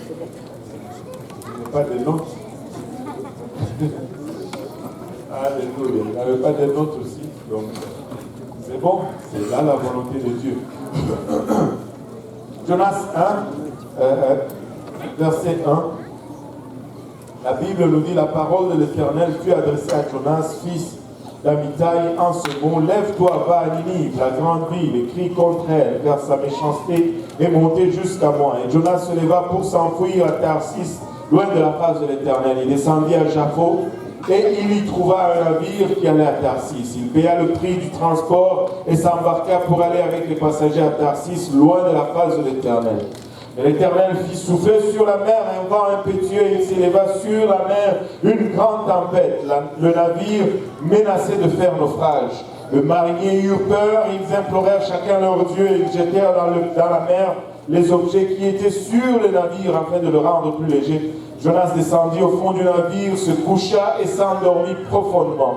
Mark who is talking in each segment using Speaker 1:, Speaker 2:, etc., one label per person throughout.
Speaker 1: Il n'y a pas de notes. Alléluia. Il n'avait pas de notes aussi. Donc, c'est bon. C'est là la volonté de Dieu. Jonas 1, verset 1. La Bible nous dit, la parole de l'Éternel fut adressée à Jonas, fils d'Amittai, en ce mot, lève-toi, va à Ninive, la grande ville, et crie contre elle, car sa méchanceté est montée jusqu'à moi. Et Jonas se leva pour s'enfuir à Tarsis, loin de la face de l'Éternel. Il descendit à Jaffo, et il y trouva un navire qui allait à Tarsis. Il paya le prix du transport et s'embarqua pour aller avec les passagers à Tarsis, loin de la face de l'Éternel. Et l'Éternel fit souffler sur la mer un vent impétueux, et il s'éleva sur la mer une grande tempête. Le navire menaçait de faire naufrage. Les mariniers eurent peur, ils implorèrent chacun leur Dieu et ils jetèrent dans la mer les objets qui étaient sur le navire afin de le rendre plus léger. Jonas descendit au fond du navire, se coucha et s'endormit profondément.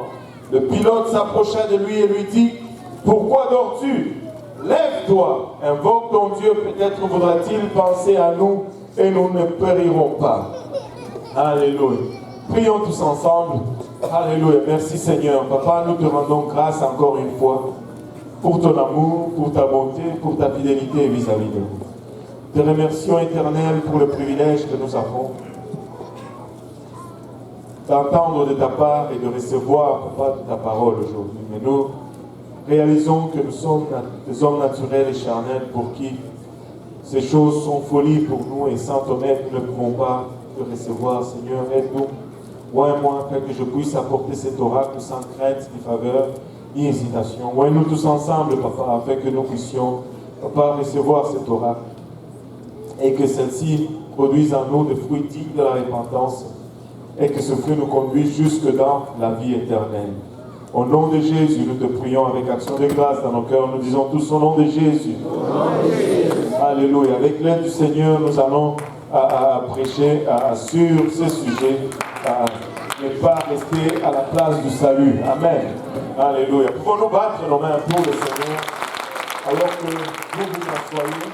Speaker 1: Le pilote s'approcha de lui et lui dit, « Pourquoi dors-tu ? Lève-toi, invoque ton Dieu, peut-être voudra-t-il penser à nous et nous ne périrons pas. » Alléluia. Prions tous ensemble. Alléluia. Merci Seigneur. Papa, nous te rendons grâce encore une fois pour ton amour, pour ta bonté, pour ta fidélité vis-à-vis de nous. Te remercions éternel pour le privilège que nous avons d'entendre de ta part et de recevoir, Papa, ta parole aujourd'hui. Mais nous réalisons que nous sommes des hommes naturels et charnels pour qui ces choses sont folie pour nous et sans ton aide, nous ne pouvons pas te recevoir. Seigneur, aide-nous, oins-moi, afin que je puisse apporter cet oracle sans crainte, ni faveur, ni hésitation. Oins-nous tous ensemble, Papa, afin que nous puissions, Papa, recevoir cet oracle et que celle-ci produise en nous des fruits dignes de la repentance et que ce fruit nous conduise jusque dans la vie éternelle. Au nom de Jésus, nous te prions avec action de grâce dans nos cœurs. Nous disons tous au nom de Jésus. Alléluia. Avec l'aide du Seigneur, nous allons prêcher sur ce sujet. Ne pas rester à la place du salut. Amen. Alléluia. Pouvons-nous battre nos mains pour le Seigneur alors que vous vous assoyez?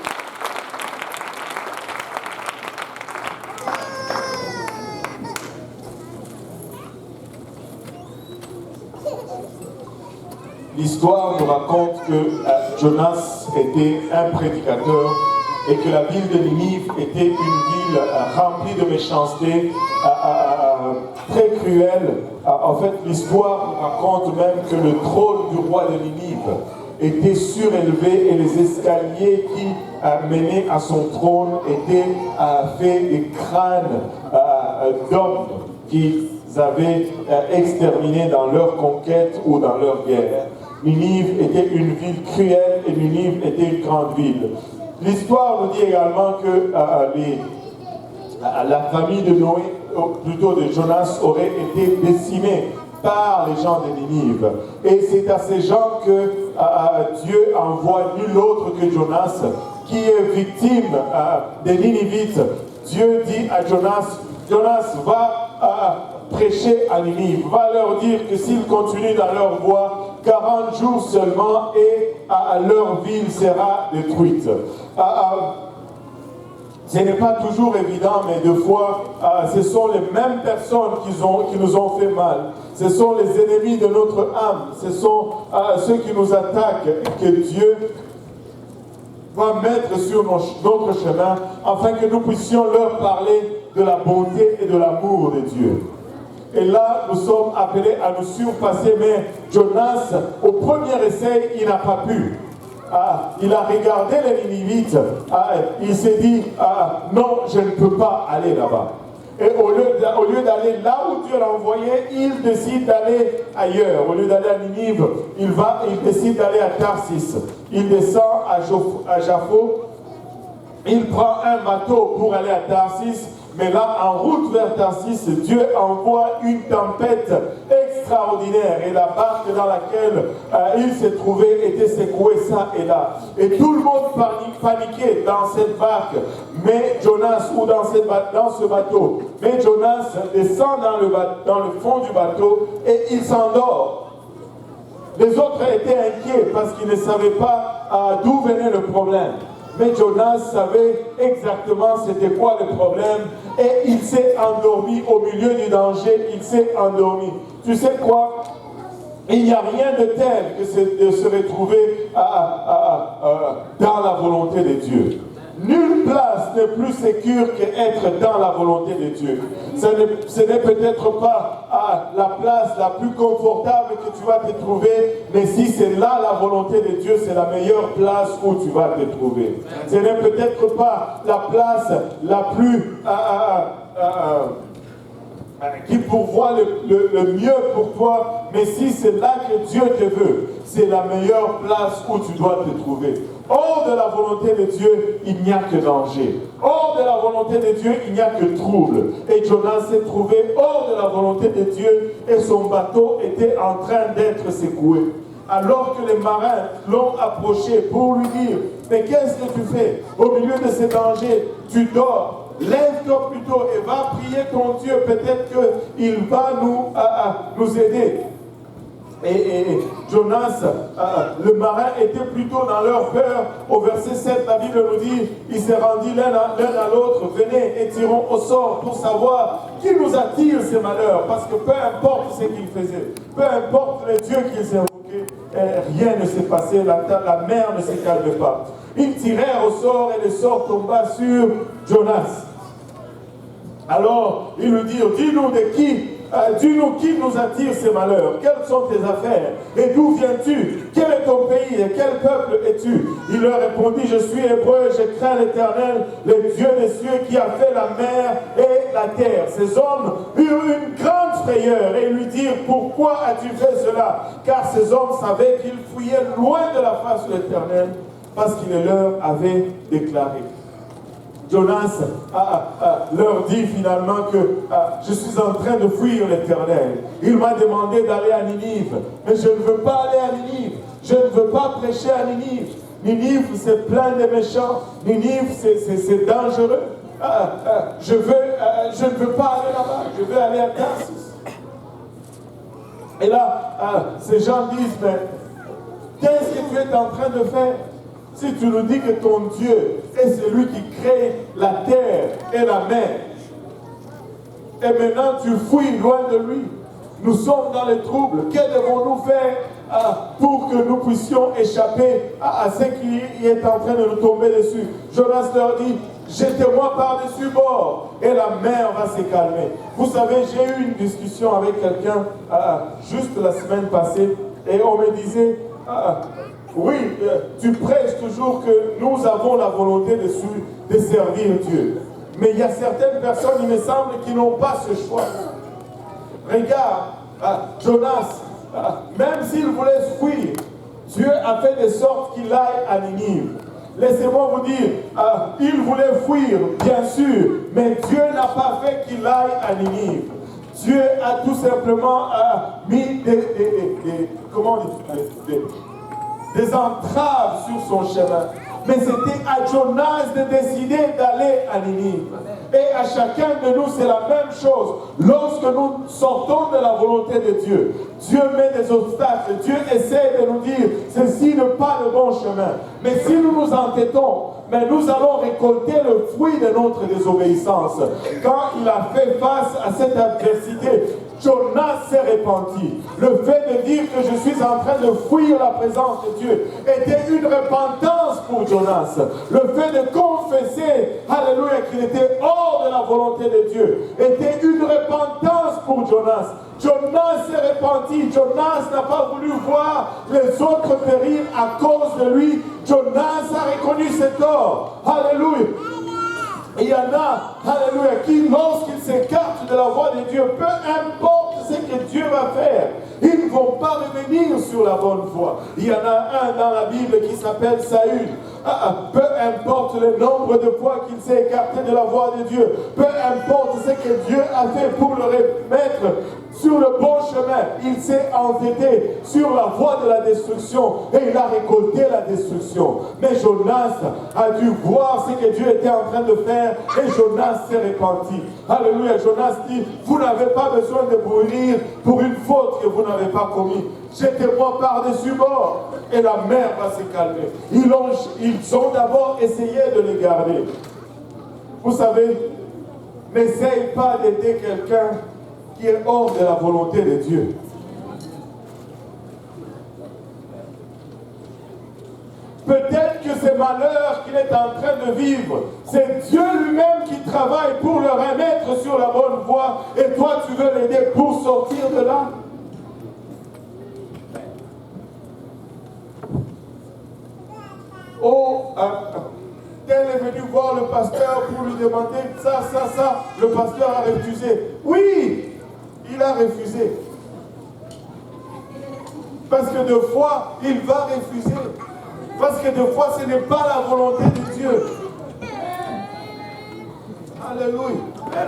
Speaker 1: L'histoire nous raconte que Jonas était un prédicateur et que la ville de Ninive était une ville remplie de méchanceté, très cruelle. En fait, l'histoire nous raconte même que le trône du roi de Ninive était surélevé et les escaliers qui menaient à son trône étaient faits des crânes d'hommes qu'ils avaient exterminés dans leur conquête ou dans leur guerre. Ninive était une ville cruelle et Ninive était une grande ville. L'histoire nous dit également que la famille de Noé, plutôt de Jonas, aurait été décimée par les gens de Ninive. Et c'est à ces gens que Dieu envoie nul autre que Jonas, qui est victime des Ninivites. Dieu dit à Jonas, Jonas, va prêcher à Ninive, va leur dire que s'ils continuent dans leur voie, 40 jours seulement et leur ville sera détruite. Ce n'est pas toujours évident, mais deux fois, ce sont les mêmes personnes qui nous ont fait mal. Ce sont les ennemis de notre âme. Ce sont ceux qui nous attaquent, que Dieu va mettre sur notre chemin, afin que nous puissions leur parler de la bonté et de l'amour de Dieu. Et là, nous sommes appelés à nous surpasser, mais Jonas, au premier essai, il n'a pas pu. Il a regardé les Ninivites, il s'est dit, non, je ne peux pas aller là-bas. Et au lieu d'aller là où Dieu l'a envoyé, il décide d'aller ailleurs. Au lieu d'aller à Ninive, il décide d'aller à Tarsis. Il descend à Jaffo, il prend un bateau pour aller à Tarsis. Mais là, en route vers Tarsis, Dieu envoie une tempête extraordinaire. Et la barque dans laquelle il s'est trouvé était secouée ça et là. Et tout le monde paniquait dans cette barque. Mais Jonas, ou dans ce bateau. Mais Jonas descend dans le fond du bateau et il s'endort. Les autres étaient inquiets parce qu'ils ne savaient pas d'où venait le problème. Mais Jonas savait exactement c'était quoi le problème. Et il s'est endormi au milieu du danger. Il s'est endormi. Tu sais quoi? Il n'y a rien de tel que de se retrouver dans la volonté de Dieu. Nulle place n'est plus sécure qu'être dans la volonté de Dieu. Ce n'est peut-être pas la place la plus confortable que tu vas te trouver, mais si c'est là la volonté de Dieu, c'est la meilleure place où tu vas te trouver. Ce n'est peut-être pas la place la plus qui pourvoit le mieux pour toi, mais si c'est là que Dieu te veut, c'est la meilleure place où tu dois te trouver. Hors de la volonté de Dieu, il n'y a que danger. Hors de la volonté de Dieu, il n'y a que trouble. Et Jonas s'est trouvé hors de la volonté de Dieu et son bateau était en train d'être secoué. Alors que les marins l'ont approché pour lui dire « Mais qu'est-ce que tu fais? Au milieu de ces dangers, tu dors. Lève-toi plutôt et va prier ton Dieu. Peut-être qu'il va nous aider. » Et Jonas, le marin, était plutôt dans leur peur. Au verset 7, la Bible nous dit, il s'est rendu l'un à l'autre, venez et tirons au sort pour savoir qui nous attire ces malheurs. Parce que peu importe ce qu'ils faisaient, peu importe les dieux qu'ils invoquaient, rien ne s'est passé, la mer ne se calme pas. Ils tirèrent au sort et le sort tomba sur Jonas. Alors, ils lui dirent, dis-nous de qui dis-nous qui nous attire ces malheurs, quelles sont tes affaires et d'où viens-tu, quel est ton pays et quel peuple es-tu? Il leur répondit, je suis hébreu, je crains l'Éternel, le Dieu des cieux qui a fait la mer et la terre. Ces hommes eurent une grande frayeur et lui dirent, pourquoi as-tu fait cela? Car ces hommes savaient qu'ils fuyaient loin de la face de l'Éternel parce qu'il leur avait déclaré. Jonas leur dit finalement que je suis en train de fuir l'Éternel. Il m'a demandé d'aller à Ninive, mais je ne veux pas aller à Ninive. Je ne veux pas prêcher à Ninive. Ninive, c'est plein de méchants. Ninive, c'est dangereux. Je ne veux pas aller là-bas. Je veux aller à Tarsis. Et là, ces gens disent, mais qu'est-ce que tu es en train de faire? Si tu nous dis que ton Dieu est celui qui crée la terre et la mer, et maintenant tu fuis loin de lui, nous sommes dans les troubles, que devons-nous faire pour que nous puissions échapper à ce qui est en train de nous tomber dessus? Jonas leur dit, jetez-moi par-dessus bord et la mer va se calmer. Vous savez, j'ai eu une discussion avec quelqu'un juste la semaine passée et on me disait, oui, tu prêches toujours que nous avons la volonté de servir Dieu. Mais il y a certaines personnes, il me semble, qui n'ont pas ce choix. Regarde, Jonas, même s'il voulait fuir, Dieu a fait de sorte qu'il aille à Ninive. Laissez-moi vous dire, il voulait fuir, bien sûr, mais Dieu n'a pas fait qu'il aille à Ninive. Dieu a tout simplement mis des entraves sur son chemin. Mais c'était à Jonas de décider d'aller à Ninive. Et à chacun de nous, c'est la même chose. Lorsque nous sortons de la volonté de Dieu, Dieu met des obstacles. Dieu essaie de nous dire, ceci n'est pas le bon chemin. Mais si nous nous entêtons, mais nous allons récolter le fruit de notre désobéissance. Quand il a fait face à cette adversité, Jonas s'est repenti. Le fait de dire que je suis en train de fuir la présence de Dieu était une repentance pour Jonas. Le fait de confesser, alléluia, qu'il était hors de la volonté de Dieu était une repentance pour Jonas. Jonas s'est repenti. Jonas n'a pas voulu voir les autres périr à cause de lui. Jonas a reconnu ses torts. Alléluia. Et il y en a, alléluia, qui lorsqu'ils s'écartent de la voie de Dieu, peu importe ce que Dieu va faire, ils ne vont pas revenir sur la bonne voie. Il y en a un dans la Bible qui s'appelle Saül. Peu importe le nombre de fois qu'il s'est écarté de la voie de Dieu, peu importe ce que Dieu a fait pour le remettre sur le bon chemin. Il s'est entêté sur la voie de la destruction et il a récolté la destruction. Mais Jonas a dû voir ce que Dieu était en train de faire et Jonas s'est repenti. Alléluia. Jonas dit, vous n'avez pas besoin de mourir pour une faute que vous n'avez pas commise. Jetez-moi par-dessus bord et la mer va se calmer. Ils ont d'abord essayé de les garder. Vous savez, n'essaye pas d'aider quelqu'un qui est hors de la volonté de Dieu. Peut-être que ce malheur qu'il est en train de vivre, c'est Dieu lui-même qui travaille pour le remettre sur la bonne voie et toi tu veux l'aider pour sortir de là. Oh, tel est venu voir le pasteur pour lui demander ça. Le pasteur a refusé. Oui, il a refusé. Parce que deux fois, il va refuser. Parce que deux fois, ce n'est pas la volonté de Dieu. Alléluia.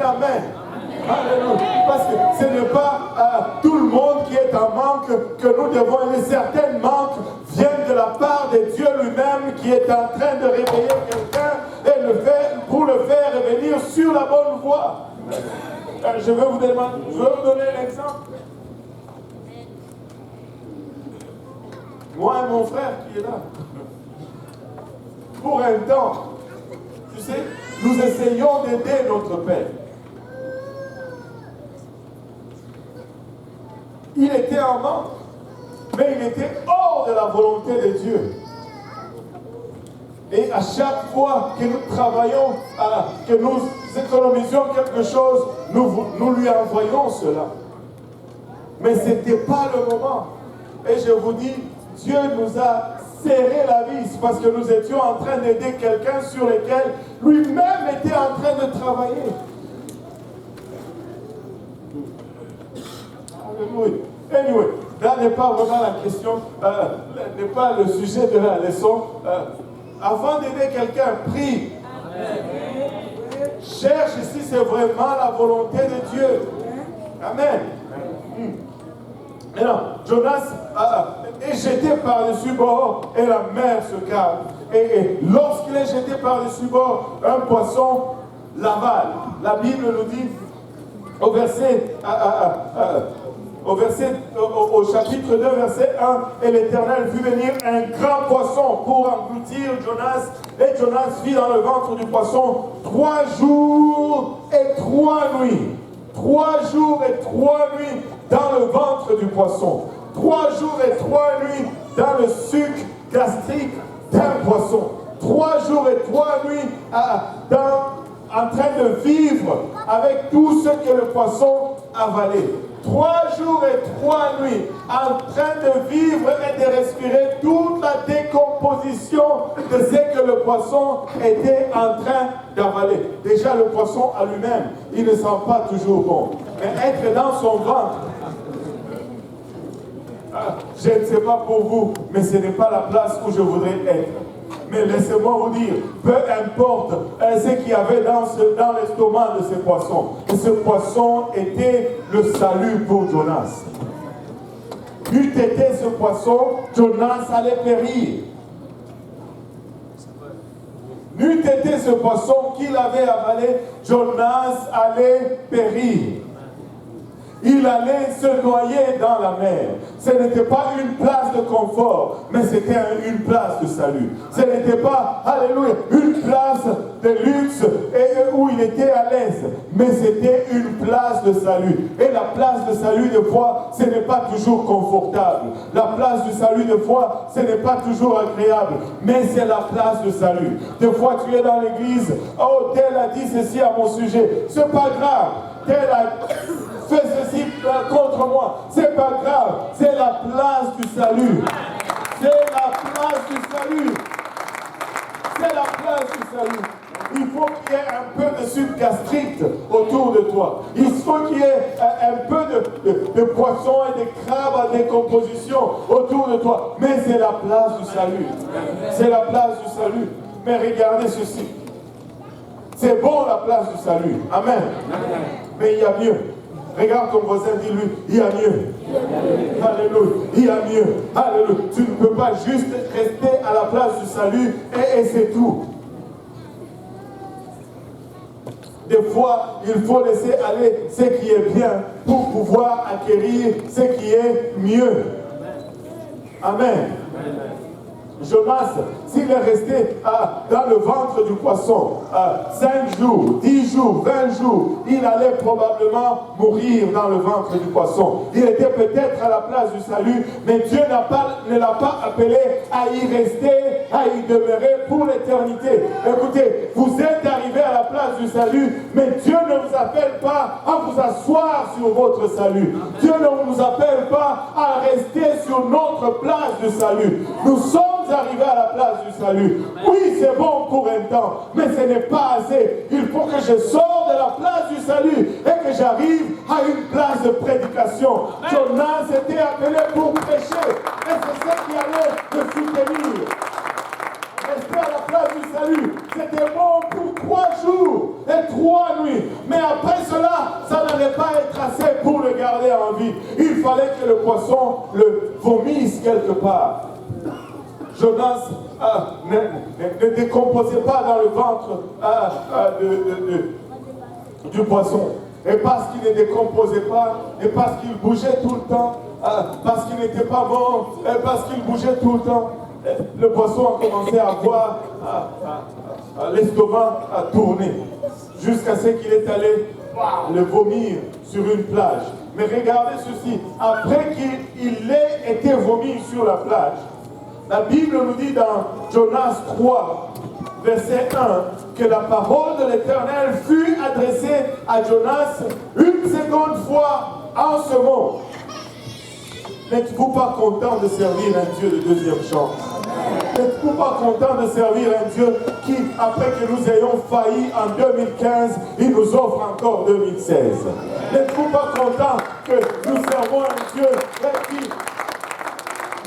Speaker 1: Amen. Alléluia. Parce que ce n'est pas tout le monde qui est en manque que nous devons aider. Certains manques viennent de la part de Dieu lui-même qui est en train de réveiller quelqu'un et pour le faire revenir sur la bonne voie. Je vais vous donner l'exemple. Moi et mon frère qui est là. Pour un temps, tu sais, nous essayons d'aider notre père. Il était en manque, mais il était hors de la volonté de Dieu. Et à chaque fois que nous travaillons, que nous économisions quelque chose, nous lui envoyons cela. Mais ce n'était pas le moment. Et je vous dis, Dieu nous a serré la vis parce que nous étions en train d'aider quelqu'un sur lequel lui-même était en train de travailler. Alléluia. Anyway, là n'est pas vraiment la question, n'est pas le sujet de la leçon. Avant d'aider quelqu'un, prie. Cherche si c'est vraiment la volonté de Dieu. Amen. Maintenant, Jonas est jeté par-dessus bord et la mer se calme. Et lorsqu'il est jeté par-dessus bord, un poisson l'avale. La Bible nous dit au chapitre 2, verset 1, et l'Éternel fit venir un grand poisson pour engloutir Jonas. Et Jonas vit dans le ventre du poisson 3 jours et 3 nuits. 3 jours et 3 nuits dans le ventre du poisson. 3 jours et 3 nuits dans le suc gastrique d'un poisson. 3 jours et 3 nuits en train de vivre avec tout ce que le poisson avalait. 3 jours et 3 nuits en train de vivre et de respirer toute la décomposition de ce que le poisson était en train d'avaler. Déjà le poisson à lui-même, il ne sent pas toujours bon. Mais être dans son ventre, je ne sais pas pour vous, mais ce n'est pas la place où je voudrais être. Mais laissez-moi vous dire, peu importe ce qu'il y avait dans l'estomac de ce poisson, ce poisson était le salut pour Jonas. N'eût été ce poisson, Jonas allait périr. N'eût été ce poisson qu'il avait avalé, Jonas allait périr. Il allait se noyer dans la mer. Ce n'était pas une place de confort, mais c'était une place de salut. Ce n'était pas, alléluia, une place de luxe et où il était à l'aise, mais c'était une place de salut. Et la place de salut, des fois, ce n'est pas toujours confortable. La place du salut, des fois, ce n'est pas toujours agréable, mais c'est la place de salut. Des fois, tu es dans l'église, oh, tel a dit ceci à mon sujet, c'est pas grave. Tel a fait ceci contre moi, c'est pas grave, c'est la place du salut. C'est la place du salut. C'est la place du salut. Il faut qu'il y ait un peu de sucre gastrique autour de toi. Il faut qu'il y ait un peu de poissons et de crabes en décomposition autour de toi. Mais c'est la place du salut. C'est la place du salut. Mais regardez ceci. C'est bon la place du salut. Amen. Mais il y a mieux. Regarde ton voisin, dis-lui, il y a mieux. Alléluia, il y a mieux. Alléluia. Tu ne peux pas juste rester à la place du salut et c'est tout. Des fois, il faut laisser aller ce qui est bien pour pouvoir acquérir ce qui est mieux. Amen. Jonas, s'il est resté dans le ventre du poisson 5 jours, 10 jours, 20 jours, il allait probablement mourir dans le ventre du poisson. Il était peut-être à la place du salut, mais Dieu ne l'a pas appelé à y rester, à y demeurer pour l'éternité. Écoutez, vous êtes arrivé à la place du salut, mais Dieu ne vous appelle pas à vous asseoir sur votre salut. Dieu ne vous appelle pas à rester sur notre place du salut. Nous sommes arrivés à la place du salut. Oui, c'est bon pour un temps, mais ce n'est pas assez. Il faut que je sorte de la place du salut et que j'arrive à une place de prédication. Jonas était appelé pour prêcher et c'est ce qui allait le soutenir. Rester à la place du salut, c'était bon pour 3 jours et 3 nuits. Mais après cela, ça n'allait pas être assez pour le garder en vie. Il fallait que le poisson le vomisse quelque part. Jonas ne décomposait pas dans le ventre du poisson. Et parce qu'il ne décomposait pas, et parce qu'il bougeait tout le temps, parce qu'il n'était pas mort, et parce qu'il bougeait tout le temps, le poisson a commencé à voir l'estomac à tourner, jusqu'à ce qu'il est allé le vomir sur une plage. Mais regardez ceci, après qu'il ait été vomi sur la plage, la Bible nous dit dans Jonas 3, verset 1, que la parole de l'Éternel fut adressée à Jonas une seconde fois en ce monde. N'êtes-vous pas content de servir un Dieu de deuxième chance? N'êtes-vous pas content de servir un Dieu qui, après que nous ayons failli en 2015, il nous offre encore 2016? N'êtes-vous pas content que nous servons un Dieu qui,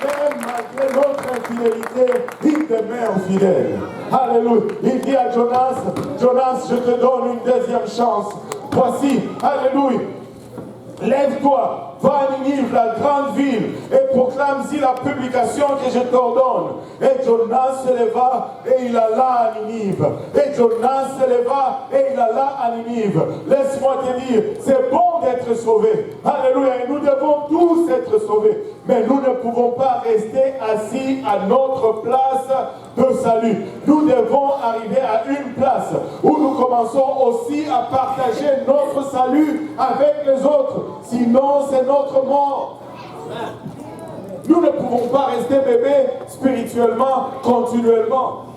Speaker 1: même malgré notre infidélité, il demeure fidèle? Alléluia. Il dit à Jonas, Jonas, je te donne une deuxième chance. Voici, alléluia. Lève-toi, va à Ninive, la grande ville, et proclame-y la publication que je t'ordonne. Et Jonas se leva et il alla à Ninive. Et Jonas se leva et il alla à Ninive. Laisse-moi te dire, c'est bon d'être sauvé. Alléluia. Et nous devons tous être sauvés. Mais nous ne pouvons pas rester assis à notre place de salut. Nous devons arriver à une place où nous commençons aussi à partager notre salut avec les autres. Sinon, c'est notre mort. Nous ne pouvons pas rester bébés spirituellement, continuellement.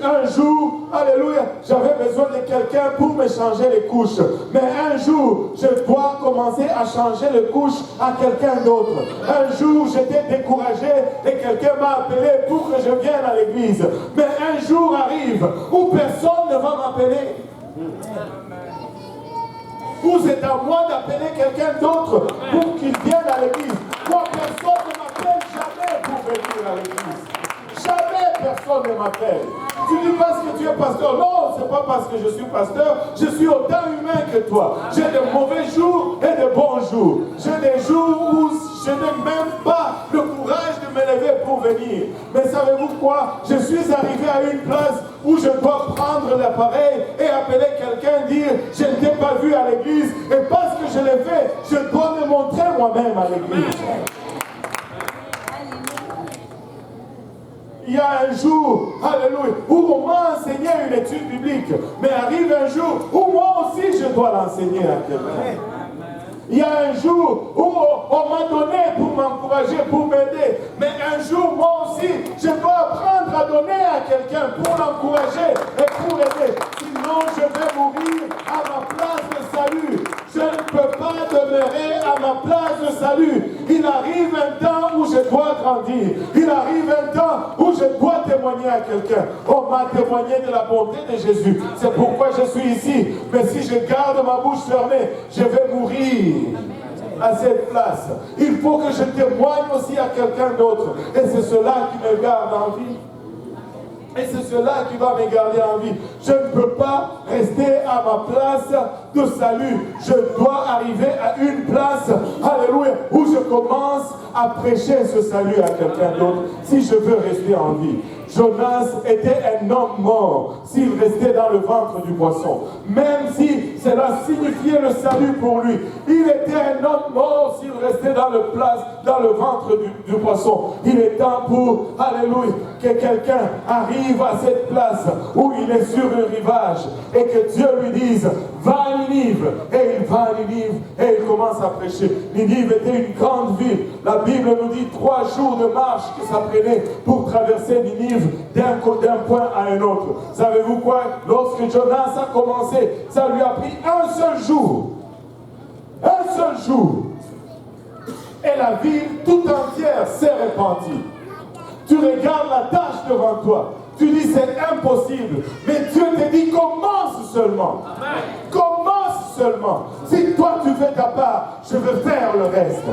Speaker 1: Un jour, alléluia, j'avais besoin de quelqu'un pour me changer les couches. Mais un jour, je dois commencer à changer les couches à quelqu'un d'autre. Un jour, j'étais découragé et quelqu'un m'a appelé pour que je vienne à l'église. Mais un jour arrive où personne ne va m'appeler. Où c'est à moi d'appeler quelqu'un d'autre pour qu'il vienne à l'église. Moi, personne ne m'appelle jamais pour venir à l'église. Jamais personne ne m'appelle. Tu dis parce que tu es pasteur. Non, c'est pas parce que je suis pasteur. Je suis autant humain que toi. J'ai de mauvais jours et de bons jours. J'ai des jours où je n'ai même pas le courage de me lever pour venir. Mais savez-vous quoi? Je suis arrivé à une place où je dois prendre l'appareil et appeler quelqu'un, dire je ne t'ai pas vu à l'église. Et parce que je l'ai fait, je dois me montrer moi-même à l'église. Il y a un jour, alléluia, où on m'a enseigné une étude biblique, mais arrive un jour où moi aussi je dois l'enseigner à quelqu'un. Il y a un jour où on m'a donné pour m'encourager, pour m'aider, mais un jour moi aussi je dois apprendre à donner à quelqu'un pour l'encourager et pour l'aider. Sinon je vais mourir à ma place de salut. Je ne peux pas demeurer à ma place de salut. Il arrive un temps où je dois grandir. Il arrive un temps où je dois témoigner à quelqu'un. On m'a témoigné de la bonté de Jésus. C'est pourquoi je suis ici. Mais si je garde ma bouche fermée, je vais mourir à cette place. Il faut que je témoigne aussi à quelqu'un d'autre. Et c'est cela qui me garde en vie. Et c'est cela qui va me garder en vie. Je ne peux pas rester à ma place de salut. Je dois arriver à une place, alléluia, où je commence à prêcher ce salut à quelqu'un d'autre si je veux rester en vie. Jonas était un homme mort s'il restait dans le ventre du poisson. Même si cela signifiait le salut pour lui. Il était un homme mort s'il restait dans le ventre du poisson. Il est temps pour, alléluia, que quelqu'un arrive à cette place où il est sur le rivage et que Dieu lui dise, va à Ninive. Et il va à Ninive et il commence à prêcher. Ninive était une grande ville. La Bible nous dit 3 jours de marche que ça prenait pour traverser Ninive d'un point à un autre. Savez-vous quoi? Lorsque Jonas a commencé, ça lui a pris un seul jour. Un seul jour. Et la ville tout entière s'est répandue. Tu regardes la tâche devant toi. Tu dis c'est impossible. Mais Dieu te dit commence seulement. Amen. Commence seulement. Si toi tu fais ta part, je vais faire le reste.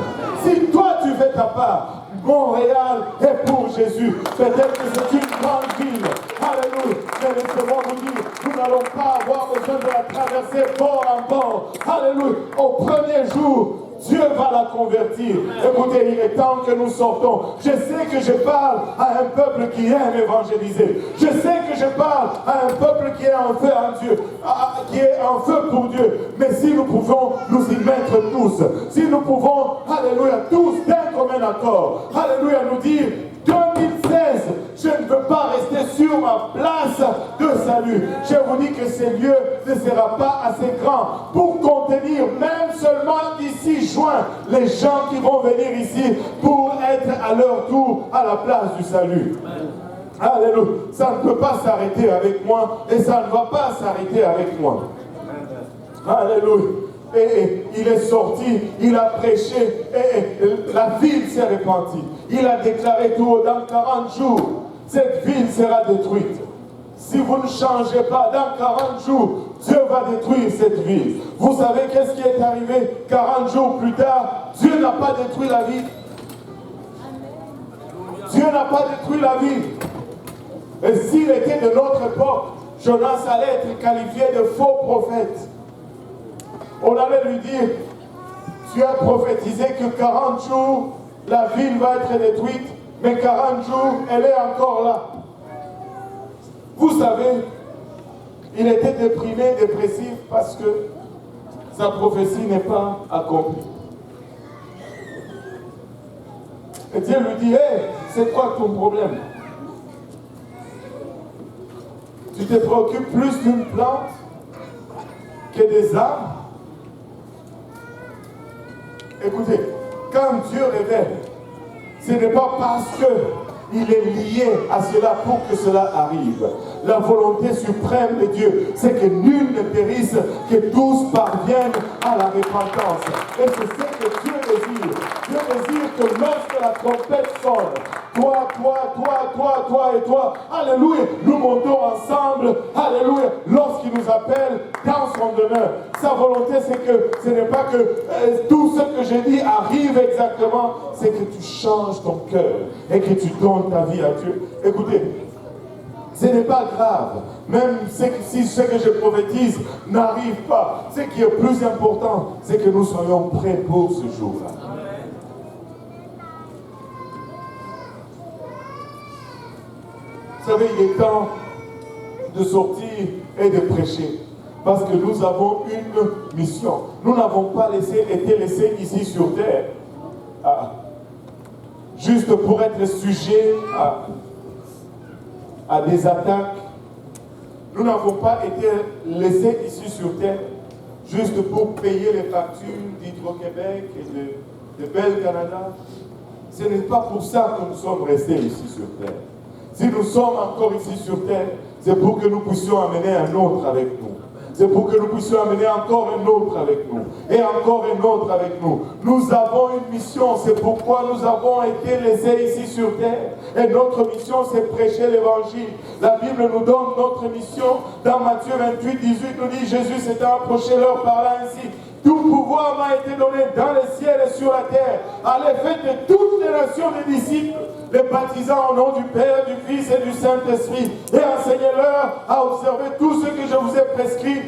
Speaker 1: Si toi tu fais ta part, Montréal est pour Jésus. Peut-être que c'est une grande ville. Alléluia. Mais laissez-moi vous dire, nous n'allons pas avoir besoin de la traverser bord en bord. Alléluia. Au premier jour, Dieu va la convertir. Écoutez, il est temps que nous sortons. Je sais que je parle à un peuple qui aime évangéliser. Je sais que je parle à un peuple qui est en feu en Dieu, qui est en feu pour Dieu. Mais si nous pouvons nous y mettre tous, si nous pouvons, alléluia, tous d'un commun accord, alléluia, nous dire 2016, je ne veux pas rester sur ma place de salut. Je vous dis que ce lieu ne sera pas assez grand pour contenir, même seulement d'ici juin, les gens qui vont venir ici pour être à leur tour à la place du salut. Alléluia. Ça ne peut pas s'arrêter avec moi et ça ne va pas s'arrêter avec moi. Alléluia. Et il est sorti, il a prêché, et la ville s'est répandue. Il a déclaré tout haut, dans 40 jours, cette ville sera détruite. Si vous ne changez pas, dans 40 jours, Dieu va détruire cette ville. Vous savez qu'est-ce qui est arrivé 40 jours plus tard? Dieu n'a pas détruit la ville. Dieu n'a pas détruit la ville. Et s'il était de notre époque, Jonas allait être qualifié de faux prophète. On allait lui dire, tu as prophétisé que 40 jours, la ville va être détruite, mais 40 jours, elle est encore là. Vous savez, il était déprimé, dépressif, parce que sa prophétie n'est pas accomplie. Et Dieu lui dit, hey, c'est quoi ton problème? Tu te préoccupes plus d'une plante que des arbres? Écoutez, quand Dieu révèle, ce n'est pas parce qu'il est lié à cela pour que cela arrive. La volonté suprême de Dieu, c'est que nul ne périsse, que tous parviennent à la repentance. Et c'est ce que Dieu désire. Dieu désire que lorsque la trompette sonne, toi et toi, alléluia, nous montons ensemble, alléluia, lorsqu'il nous appelle dans son demeure. Sa volonté, c'est que ce n'est pas que tout ce que j'ai dit arrive exactement, c'est que tu changes ton cœur et que tu donnes ta vie à Dieu. Écoutez, ce n'est pas grave, même si ce que je prophétise n'arrive pas. Ce qui est plus important, c'est que nous soyons prêts pour ce jour-là. Vous savez, il est temps de sortir et de prêcher. Parce que nous avons une mission. Nous n'avons pas été laissés ici sur terre juste pour être sujets à des attaques. Nous n'avons pas été laissés ici sur terre juste pour payer les factures d'Hydro-Québec et de Bell Canada. Ce n'est pas pour ça que nous sommes restés ici sur terre. Si nous sommes encore ici sur terre, c'est pour que nous puissions amener un autre avec nous. C'est pour que nous puissions amener encore un autre avec nous. Et encore un autre avec nous. Nous avons une mission. C'est pourquoi nous avons été laissés ici sur terre. Et notre mission, c'est prêcher l'évangile. La Bible nous donne notre mission. Dans Matthieu 28, 18, nous dit, Jésus s'est approché leur parlant ainsi. Tout pouvoir m'a été donné dans les ciels et sur la terre. Allez, faites de toutes les nations des disciples. les baptisant au nom du Père, du Fils et du Saint-Esprit, et enseignez-leur à observer tout ce que je vous ai prescrit.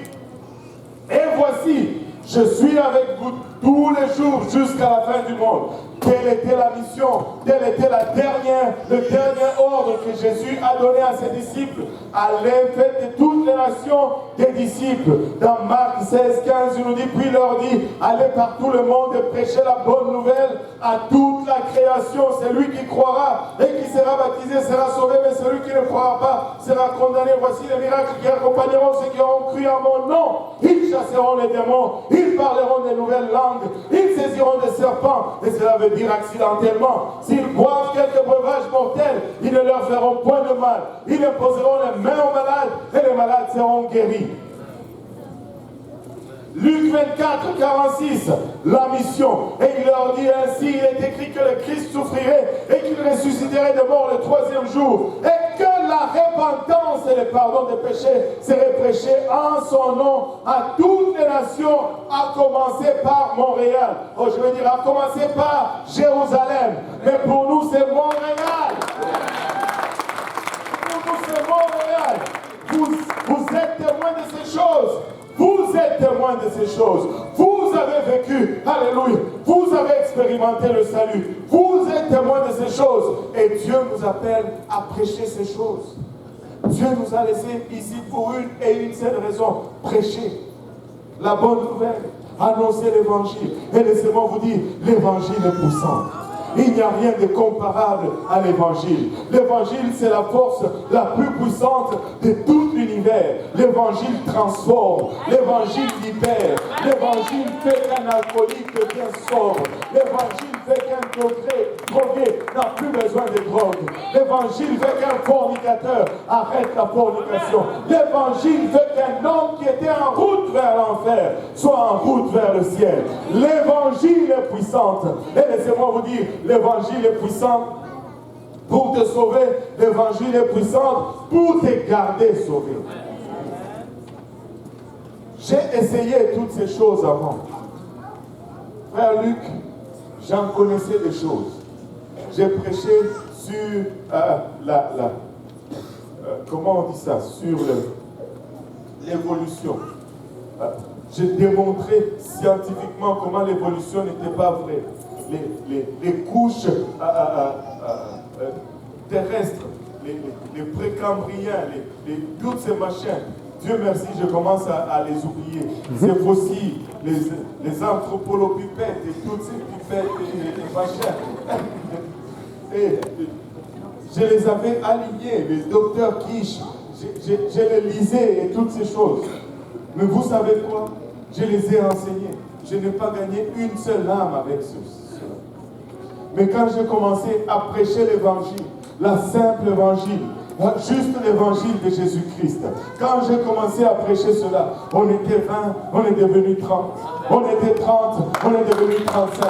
Speaker 1: Et voici, je suis avec vous tous les jours jusqu'à la fin du monde. Quelle était la mission? Quel était le dernier ordre que Jésus a donné à ses disciples? Allez, faites de toutes les nations des disciples. Dans Marc 16, 15, il nous dit, puis il leur dit, allez par tout le monde et prêchez la bonne nouvelle à toute la création. Celui qui croira et qui sera baptisé sera sauvé, mais celui qui ne croira pas sera condamné. Voici les miracles qui accompagneront ceux qui auront cru en mon nom. Ils chasseront les démons, ils parleront des nouvelles langues, ils saisiront des serpents. Et cela veut dire accidentellement, s'ils boivent quelques breuvages mortels, ils ne leur feront point de mal. Ils imposeront les mains aux malades et les malades seront guéris. Luc 24, 46, la mission. Et il leur dit ainsi, il est écrit que le Christ souffrirait et qu'il ressusciterait de mort le troisième jour. Et que la repentance et le pardon des péchés seraient prêchés en son nom à toutes les nations, à commencer par Montréal. Oh, je veux dire, à commencer par Jérusalem. Mais pour nous, c'est Montréal. Pour nous, c'est Montréal. Vous êtes témoins de ces choses. Vous êtes témoins de ces choses. Vous avez vécu, alléluia. Vous avez expérimenté le salut. Vous êtes témoins de ces choses. Et Dieu nous appelle à prêcher ces choses. Dieu nous a laissés ici pour une et une seule raison. Prêcher la bonne nouvelle. Annoncer l'évangile. Et laissez-moi vous dire, l'évangile est puissant. Il n'y a rien de comparable à l'évangile. L'évangile, c'est la force la plus puissante de tout l'univers. L'évangile transforme. L'évangile libère. L'évangile fait qu'un alcoolique devient sobre. L'évangile fait qu'un drogué n'a plus besoin de drogue. L'évangile fait qu'un fornicateur arrête la fornication. L'évangile fait qu'un homme qui était en route vers l'enfer soit en route vers le ciel. L'évangile est puissant. Et laissez-moi vous dire, l'évangile est puissant pour te sauver. L'évangile est puissant pour te garder sauvé. J'ai essayé toutes ces choses avant. Frère Luc, j'en connaissais des choses. J'ai prêché sur comment on dit ça? Sur l'évolution. J'ai démontré scientifiquement comment l'évolution n'était pas vraie. Les couches terrestres, les précambriens, tous ces machins. Dieu merci, je commence à les oublier. Ces fossiles, les anthropolopipèdes et toutes ces pipettes et les machins. Et je les avais alignés, les docteurs Kish, je les lisais et toutes ces choses. Mais vous savez quoi? Je les ai enseignés. Je n'ai pas gagné une seule âme avec cela. Mais quand j'ai commencé à prêcher l'évangile, la simple évangile, juste l'évangile de Jésus-Christ, quand j'ai commencé à prêcher cela, on était 20, on est devenu 30. On était 30, on est devenu 35.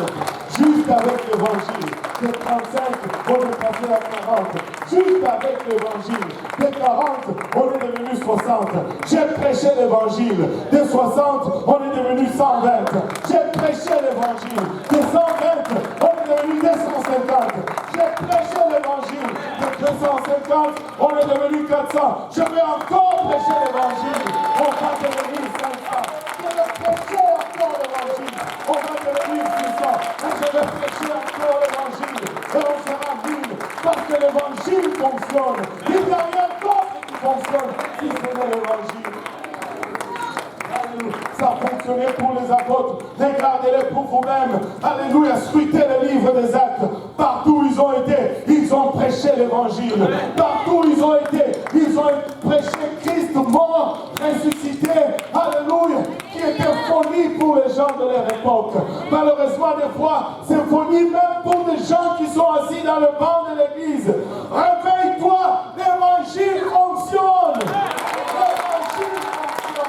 Speaker 1: Juste avec l'évangile. De 35, on est passé à 40. Juste avec l'évangile. De 40, on est devenu 60. J'ai prêché l'évangile. De 60, on est devenu 120. J'ai prêché l'évangile. De 120, on est devenu 250. J'ai prêché l'évangile. De 250, on est devenu 400. Je vais encore prêcher l'évangile. On va devenir 500. Je vais prêcher encore l'évangile. On va devenir 600. Et je vais prêcher encore l'évangile. Et on sera 1000. Parce que l'évangile fonctionne. Il n'y a rien d'autre qui fonctionne si ce n'est l'évangile. Ça a fonctionné pour les apôtres. Regardez-les pour vous-même. Alléluia. Scrutez le livre des Actes. Partout où ils ont été, ils ont prêché l'évangile. Partout où ils ont été, ils ont prêché Christ mort, ressuscité. Alléluia. Qui était folie pour les gens de leur époque. Malheureusement, des fois, c'est folie même pour des gens qui sont assis dans le banc de l'église. Réveille-toi. L'évangile fonctionne. L'évangile fonctionne.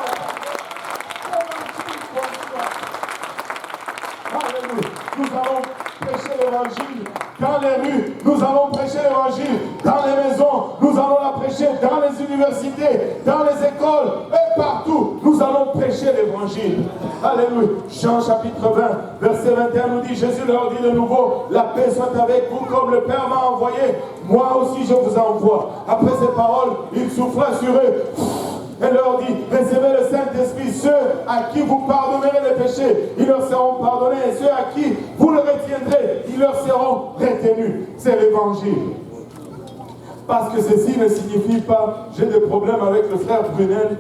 Speaker 1: Alléluia. Nous allons prêcher l'évangile dans les rues, nous allons prêcher l'évangile dans les maisons, nous allons la prêcher dans les universités, dans les écoles et partout. Nous allons prêcher l'évangile. Alléluia. Jean chapitre 20, verset 21 nous dit, Jésus leur dit de nouveau, la paix soit avec vous comme le Père m'a envoyé. Moi aussi je vous envoie. Après ces paroles, il souffla sur eux. Et leur dit, recevez le Saint-Esprit, ceux à qui vous pardonnerez les péchés, ils leur seront pardonnés, et ceux à qui vous le retiendrez, ils leur seront retenus. C'est l'évangile. Parce que ceci ne signifie pas, j'ai des problèmes avec le frère Brunel,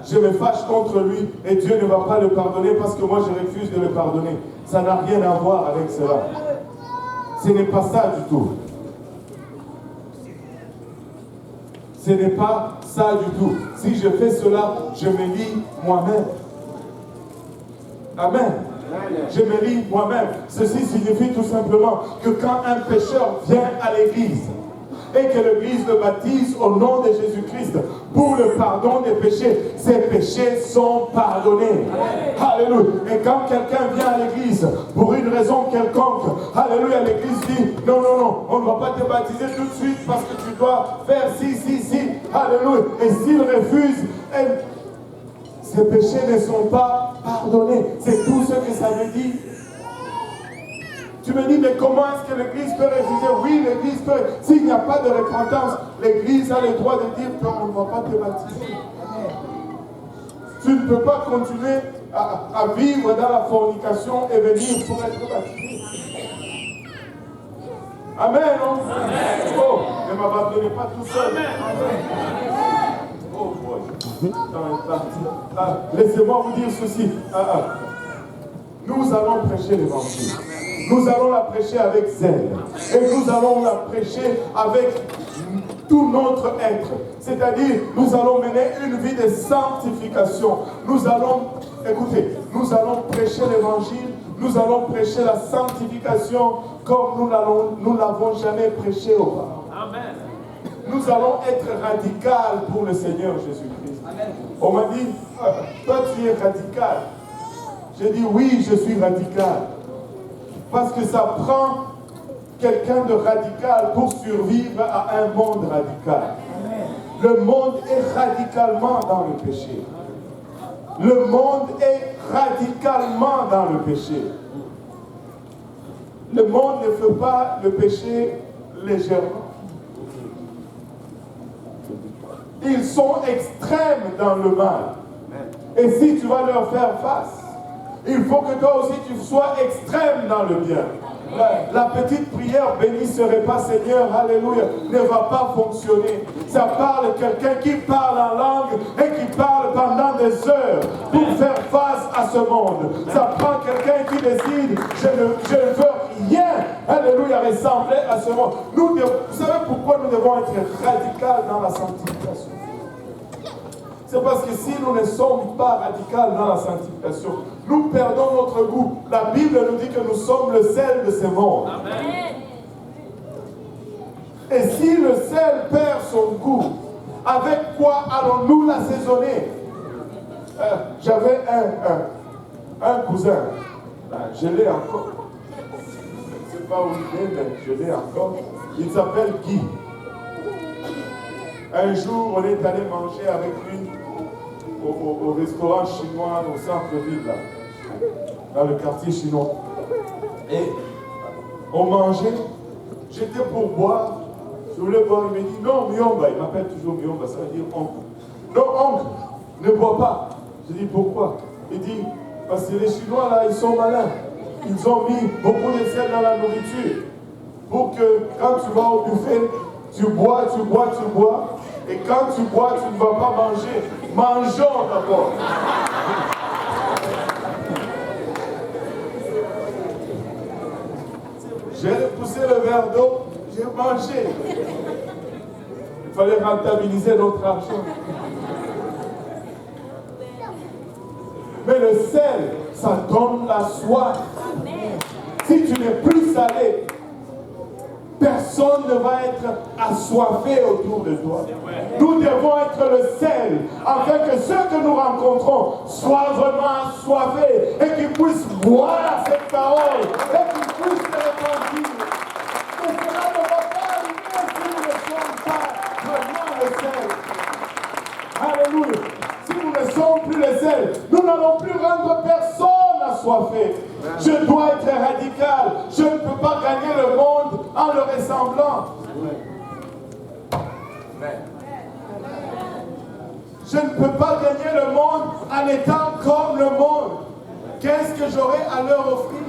Speaker 1: je me fâche contre lui, et Dieu ne va pas le pardonner parce que moi je refuse de le pardonner. Ça n'a rien à voir avec cela. Ce n'est pas ça du tout. Ce n'est pas ça du tout. Si je fais cela, je me lie moi-même. Amen. Je me lie moi-même. Ceci signifie tout simplement que quand un pécheur vient à l'église et que l'église le baptise au nom de Jésus-Christ pour le pardon des péchés, ses péchés sont pardonnés. Alléluia. Et quand quelqu'un vient à l'église pour une raison quelconque, alléluia, l'église dit non, non, non, on ne va pas te baptiser tout de suite parce que tu dois faire ci. Alléluia. Et s'il refuse, ses péchés ne sont pas pardonnés. C'est tout ce que ça veut dire. Tu me dis, mais comment est-ce que l'Église peut refuser? Oui, l'Église peut. S'il n'y a pas de repentance, l'Église a le droit de dire qu'on ne va pas te baptiser. Tu ne peux pas continuer à vivre dans la fornication et venir pour être baptisé. Amen, non? Amen. Oh, ne m'abandonnez pas tout seul. Amen. Oh, boy. Laissez-moi vous dire ceci. Nous allons prêcher l'évangile. Nous allons la prêcher avec zèle. Et nous allons la prêcher avec tout notre être. C'est-à-dire, nous allons mener une vie de sanctification. Nous allons, écoutez, nous allons prêcher l'évangile. Nous allons prêcher la sanctification comme nous l'avons jamais prêché auparavant. Amen. Nous allons être radical pour le Seigneur Jésus-Christ. On m'a dit, toi tu es radical. J'ai dit oui, je suis radical. Parce que ça prend quelqu'un de radical pour survivre à un monde radical. Le monde est radicalement dans le péché. Le monde est radicalement dans le péché. Le monde ne fait pas le péché légèrement. Ils sont extrêmes dans le mal. Et si tu vas leur faire face, il faut que toi aussi tu sois extrême dans le bien. La petite prière, béni serait pas Seigneur, alléluia, ne va pas fonctionner. Ça parle quelqu'un qui parle en langue et qui parle pendant des heures pour faire face à ce monde. Ça prend quelqu'un qui décide, je ne veux rien, alléluia, ressembler à ce monde. Vous savez pourquoi nous devons être radicaux dans la sanctification? C'est parce que si nous ne sommes pas radicaux dans la sanctification, nous perdons notre goût. La Bible nous dit que nous sommes le sel de ce monde. Amen. Et si le sel perd son goût, avec quoi allons-nous l'assaisonner? J'avais un cousin, je l'ai encore. Je ne sais pas où il est, mais je l'ai encore. Il s'appelle Guy. Un jour, on est allé manger avec lui au restaurant chinois au centre-ville, là, dans le quartier chinois. Et on mangeait, j'étais pour boire, je voulais boire, il me dit non, Myomba, il m'appelle toujours Myomba, ça veut dire oncle. Non, oncle, ne bois pas. Je dis pourquoi? Il dit, parce que les Chinois là, ils sont malins. Ils ont mis beaucoup de sel dans la nourriture pour que quand tu vas au buffet, tu bois. Et quand tu bois, tu ne vas pas manger. Mangeons d'abord. J'ai poussé le verre d'eau, j'ai mangé. Il fallait rentabiliser notre argent. Mais le sel, ça donne la soif. Si tu n'es plus salé, personne ne va être assoiffé autour de toi. Nous devons être le sel, afin que ceux que nous rencontrons soient vraiment assoiffés et qu'ils puissent boire cette parole et qu'ils puissent se repentir. Mais cela ne va pas arriver si nous ne sommes pas vraiment le sel. Alléluia. Si nous ne sommes plus le sel, nous Nous n'allons plus rendre personne assoiffé. Je dois être radical. Je ne peux pas gagner le monde en le ressemblant. Je ne peux pas gagner le monde en étant comme le monde. Qu'est-ce que j'aurai à leur offrir?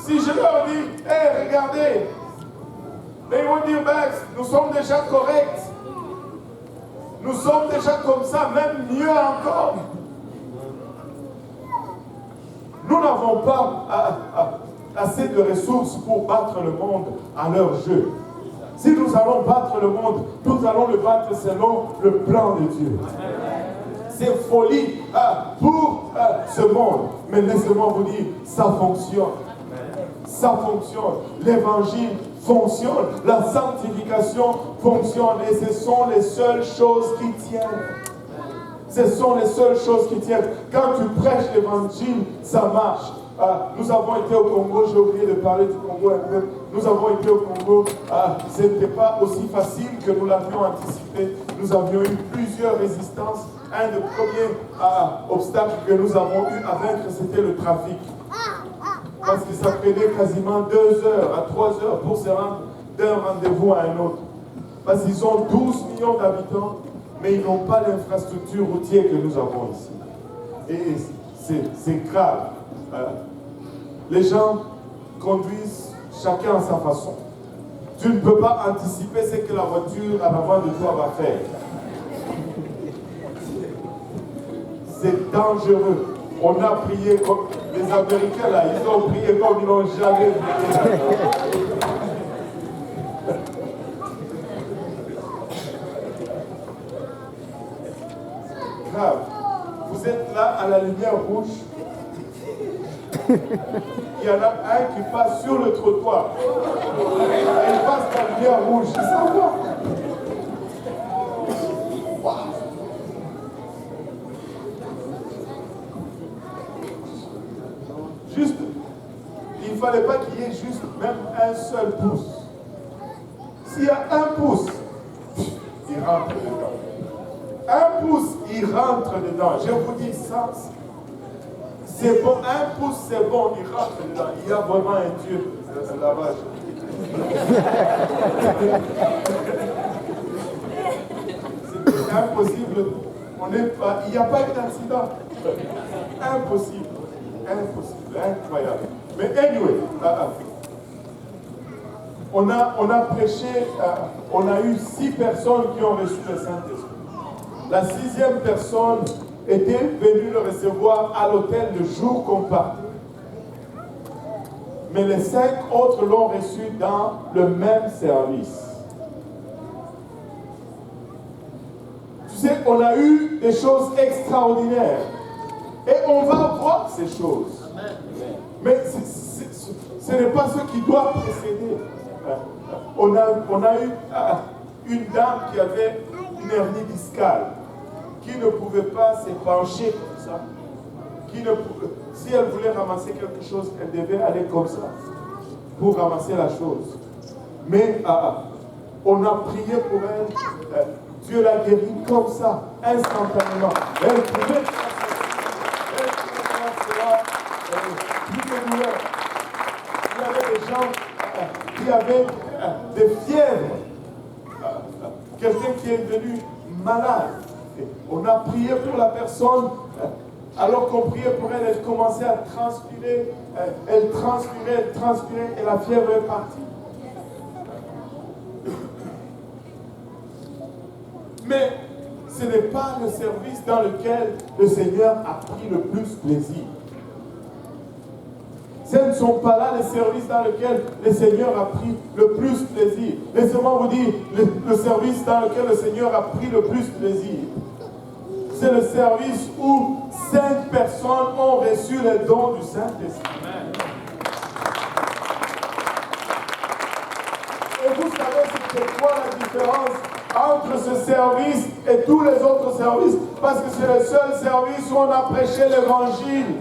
Speaker 1: Si je leur dis, hey, regardez, they vont dire, ben, nous sommes déjà corrects. Nous sommes déjà comme ça, même mieux encore. Nous n'avons pas assez de ressources pour battre le monde à leur jeu. Si nous allons battre le monde, nous allons le battre selon le plan de Dieu. C'est folie pour ce monde. Mais laissez-moi vous dire, ça fonctionne. Ça fonctionne. L'évangile fonctionne. La sanctification fonctionne. Et ce sont les seules choses qui tiennent. Ce sont les seules choses qui tiennent. Quand tu prêches l'évangile, ça marche. Nous avons été au Congo, j'ai oublié de parler du Congo un peu. Nous avons été au Congo, ce n'était pas aussi facile que nous l'avions anticipé. Nous avions eu plusieurs résistances. Un des premiers obstacles que nous avons eu à vaincre, c'était le trafic. Parce que ça prenait quasiment 2 heures à 3 heures pour se rendre d'un rendez-vous à un autre. Parce qu'ils ont 12 millions d'habitants, mais ils n'ont pas l'infrastructure routière que nous avons ici. Et c'est grave. Les gens conduisent chacun à sa façon. Tu ne peux pas anticiper ce que la voiture en avant de toi va faire. C'est dangereux. On a prié comme les Américains là, ils ont prié comme ils n'ont jamais prié. Grave. Vous êtes là à la lumière rouge. Il y en a un qui passe sur le trottoir. Il passe dans la lumière rouge. Il s'en va. Wow. Juste, il ne fallait pas qu'il y ait juste même un seul pouce. S'il y a un pouce, il rentre dedans. Un pouce, il rentre dedans. Je vous dis ça. C'est bon, un pouce c'est bon, il rentre dedans. Il y a vraiment un Dieu. C'est la vache. C'est impossible. Il n'y a pas eu d'accident. Impossible. Impossible. Incroyable. Mais anyway, on a prêché, on a eu 6 personnes qui ont reçu le Saint-Esprit. La 6e personne était venu le recevoir à l'hôtel le jour qu'on partait. Mais les 5 autres l'ont reçu dans le même service. Tu sais, on a eu des choses extraordinaires. Et on va voir ces choses. Mais ce n'est pas ce qui doit précéder. On a eu une dame qui avait une hernie discale, qui ne pouvait pas se pencher comme ça, si elle voulait ramasser quelque chose, elle devait aller comme ça pour ramasser la chose. Mais on a prié pour elle, Dieu l'a guérie comme ça, instantanément. Elle pouvait plus de douleur. Il y avait des gens qui avaient des fièvres, quelqu'un qui est devenu malade. On a prié pour la personne, alors qu'on priait pour elle, elle commençait à transpirer, elle transpirait, et la fièvre est partie. Mais ce n'est pas le service dans lequel le Seigneur a pris le plus plaisir. Ce ne sont pas là les services dans lesquels le Seigneur a pris le plus plaisir. Laissez-moi vous dire, le service dans lequel le Seigneur a pris le plus plaisir, c'est le service où 5 personnes ont reçu les dons du Saint-Esprit. Et vous savez c'est quoi la différence entre ce service et tous les autres services? Parce que c'est le seul service où on a prêché l'évangile.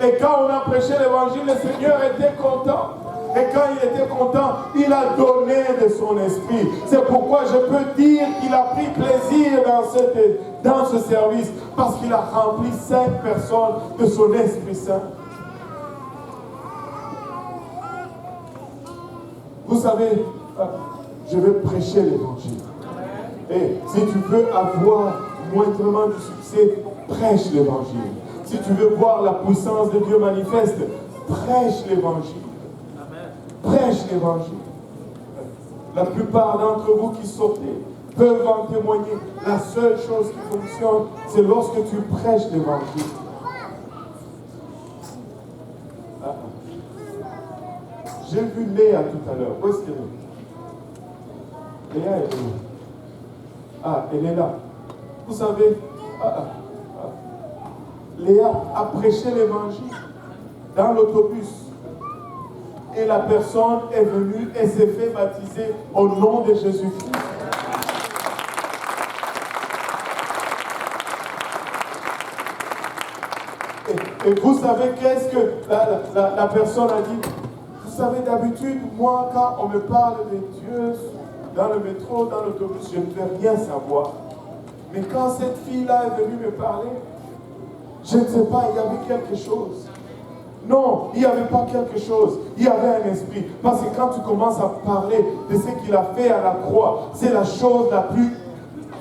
Speaker 1: Et quand on a prêché l'évangile, le Seigneur était content. Et quand il était content, il a donné de son esprit. C'est pourquoi je peux dire qu'il a pris plaisir dans ce service, parce qu'il a rempli 5 personnes de son Esprit Saint. Vous savez, je vais prêcher l'évangile. Et si tu veux avoir moindrement du succès, prêche l'évangile. Si tu veux voir la puissance de Dieu manifeste, prêche l'évangile. Prêche l'évangile. La plupart d'entre vous qui sortez peuvent en témoigner. La seule chose qui fonctionne, c'est lorsque tu prêches l'évangile. J'ai vu Léa tout à l'heure. Où est-ce qu'elle est? Léa est où? Ah, elle est là. Vous savez, Léa a prêché l'évangile dans l'autobus. Et la personne est venue et s'est fait baptiser au nom de Jésus-Christ. Et vous savez qu'est-ce que la personne a dit? Vous savez, d'habitude, moi, quand on me parle de Dieu dans le métro, dans l'autobus, je ne veux rien savoir. Mais quand cette fille-là est venue me parler, je ne sais pas, il y avait quelque chose. Non, il n'y avait pas quelque chose. Il y avait un esprit. Parce que quand tu commences à parler de ce qu'il a fait à la croix, c'est la chose la plus...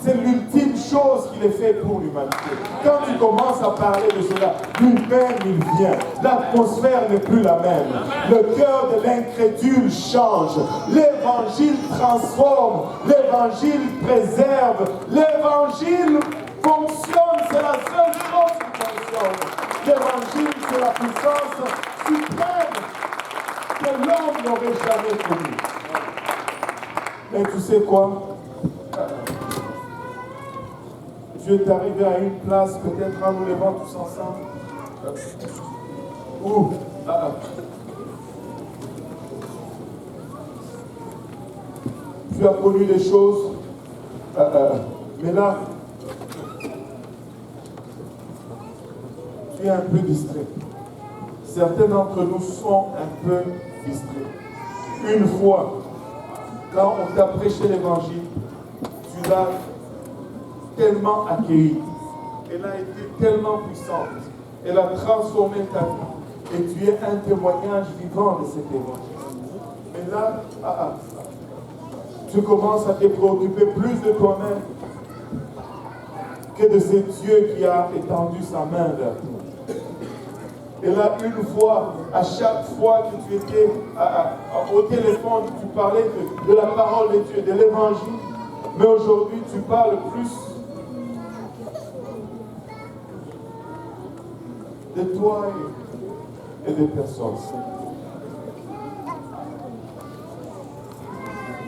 Speaker 1: C'est l'ultime chose qu'il ait fait pour l'humanité. Quand tu commences à parler de cela, lui-même il vient. L'atmosphère n'est plus la même. Le cœur de l'incrédule change. L'évangile transforme. L'évangile préserve. L'évangile fonctionne. C'est la seule chose qui fonctionne. L'évangile, c'est la puissance suprême que l'homme n'aurait jamais connue. Mais tu sais quoi? Dieu est arrivé à une place, peut-être en nous levant tous ensemble, où tu as connu des choses, mais là, tu es un peu distrait. Certains d'entre nous sont un peu distraits. Une fois, quand on t'a prêché l'évangile, tu l'as tellement accueillie. Elle a été tellement puissante. Elle a transformé ta vie. Et tu es un témoignage vivant de cet évangile. Mais là, tu commences à te préoccuper plus de toi-même que de ce Dieu qui a étendu sa main vers toi. Et là, une fois, à chaque fois que tu étais au téléphone, tu parlais de la parole de Dieu, de l'évangile. Mais aujourd'hui, tu parles plus de toi et des personnes.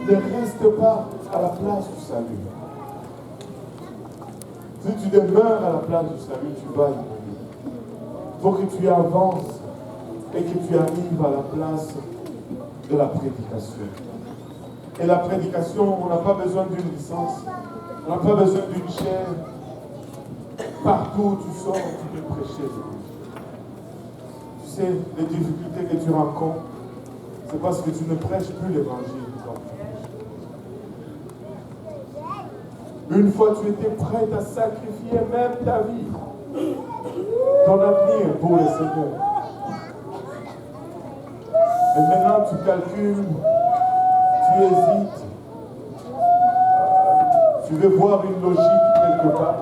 Speaker 1: Ne reste pas à la place du salut. Si tu demeures à la place du salut, tu vas y venir. Il faut que tu avances et que tu arrives à la place de la prédication. Et la prédication, on n'a pas besoin d'une licence, on n'a pas besoin d'une chaire. Partout où tu sors, tu peux prêcher. Tu sais, les difficultés que tu rencontres, c'est parce que tu ne prêches plus l'évangile. Une fois, tu étais prête à sacrifier même ta vie, ton avenir pour le Seigneur. Et maintenant, tu calcules, tu hésites, tu veux voir une logique quelque part.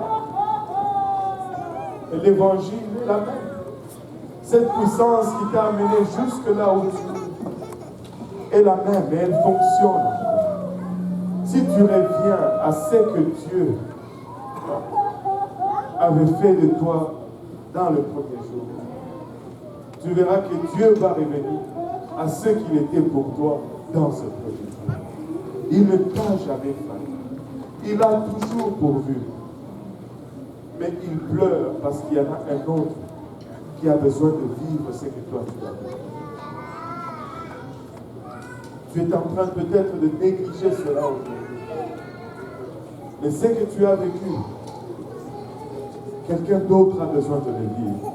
Speaker 1: Et l'évangile est la même. Cette puissance qui t'a amené jusque là où tu es la même et elle fonctionne. Si tu reviens à ce que Dieu avait fait de toi dans le premier jour, tu verras que Dieu va revenir à ce qu'il était pour toi dans ce premier jour. Il ne t'a jamais failli. Il a toujours pourvu. Mais il pleure parce qu'il y en a un autre qui a besoin de vivre ce que toi tu as vécu. Tu es en train peut-être de négliger cela aujourd'hui. Mais ce que tu as vécu, quelqu'un d'autre a besoin de le vivre.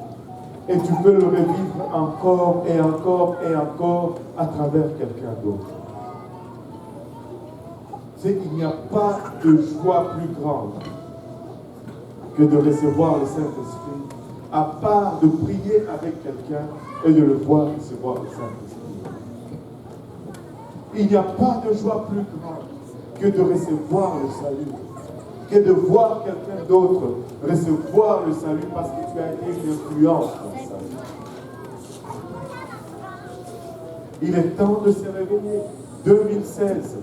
Speaker 1: Et tu peux le revivre encore et encore et encore à travers quelqu'un d'autre. C'est qu'il n'y a pas de joie plus grande que de recevoir le Saint-Esprit, à part de prier avec quelqu'un et de le voir recevoir le Saint-Esprit. Il n'y a pas de joie plus grande que de recevoir le salut, que de voir quelqu'un d'autre recevoir le salut parce que tu as été une influence dans le salut. Il est temps de se réveiller. 2016,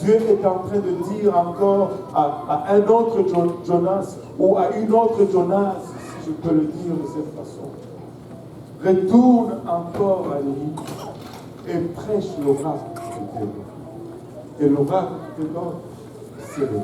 Speaker 1: Dieu est en train de dire encore à un autre Jonas ou à une autre Jonas, si je peux le dire de cette façon, retourne encore à lui et prêche l'oracle de Dieu. Et l'oracle de Dieu, c'est le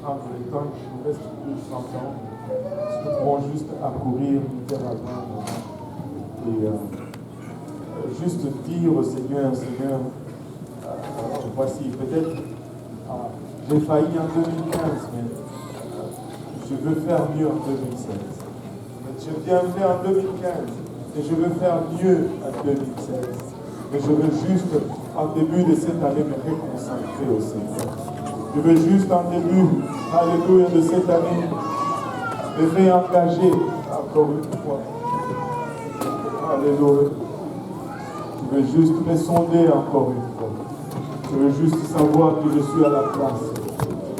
Speaker 1: entre les temps qui nous reste plus de 100 ans, nous pourrons juste accourir littéralement et juste dire au Seigneur, Seigneur, voici, peut-être, j'ai failli en 2015, mais je veux faire mieux en 2016. J'ai bien fait en 2015, et je veux faire mieux en 2016. Mais je veux juste, en début de cette année, me réconcentrer au Seigneur. Je veux juste en début, alléluia, de cette année, me réengager encore une fois. Alléluia. Je veux juste me sonder encore une fois. Je veux juste savoir que je suis à la place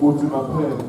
Speaker 1: où tu m'appelles.